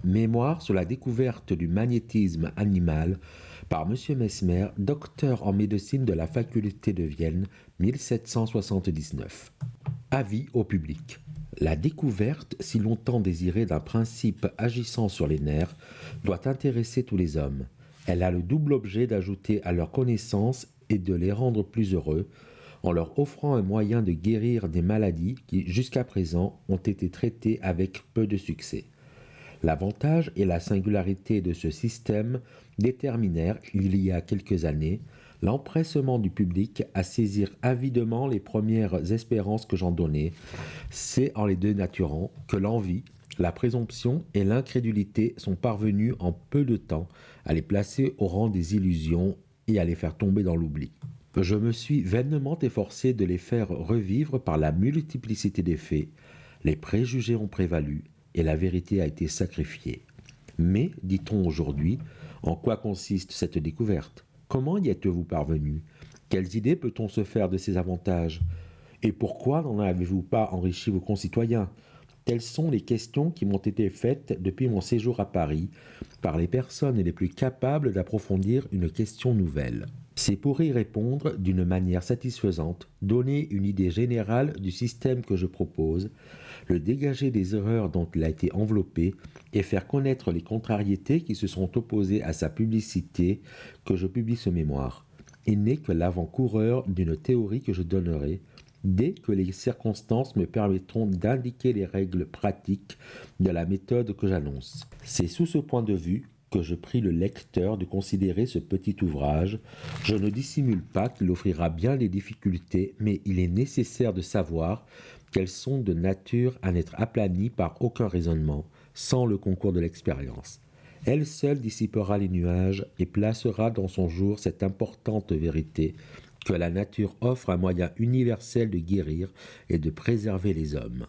Mémoire sur la découverte du magnétisme animal par M. Mesmer, docteur en médecine de la faculté de Vienne, 1779. Avis au public. La découverte, si longtemps désirée, d'un principe agissant sur les nerfs doit intéresser tous les hommes. Elle a le double objet d'ajouter à leur connaissance et de les rendre plus heureux, en leur offrant un moyen de guérir des maladies qui, jusqu'à présent, ont été traitées avec peu de succès. L'avantage et la singularité de ce système déterminèrent, il y a quelques années, l'empressement du public à saisir avidement les premières espérances que j'en donnais. C'est en les dénaturant que l'envie, la présomption et l'incrédulité sont parvenus en peu de temps à les placer au rang des illusions et à les faire tomber dans l'oubli. Je me suis vainement efforcé de les faire revivre par la multiplicité des faits. Les préjugés ont prévalu et la vérité a été sacrifiée. Mais, dit-on aujourd'hui, en quoi consiste cette découverte? Comment y êtes-vous parvenu? Quelles idées peut-on se faire de ces avantages? Et pourquoi n'en avez-vous pas enrichi vos concitoyens? Telles sont les questions qui m'ont été faites depuis mon séjour à Paris par les personnes les plus capables d'approfondir une question nouvelle. C'est pour y répondre d'une manière satisfaisante, donner une idée générale du système que je propose, le dégager des erreurs dont il a été enveloppé et faire connaître les contrariétés qui se sont opposées à sa publicité que je publie ce mémoire. Il n'est que l'avant-coureur d'une théorie que je donnerai dès que les circonstances me permettront d'indiquer les règles pratiques de la méthode que j'annonce. C'est sous ce point de vue que je prie le lecteur de considérer ce petit ouvrage. Je ne dissimule pas qu'il offrira bien des difficultés, mais il est nécessaire de savoir qu'elles sont de nature à n'être aplanies par aucun raisonnement, sans le concours de l'expérience. Elle seule dissipera les nuages et placera dans son jour cette importante vérité que la nature offre un moyen universel de guérir et de préserver les hommes.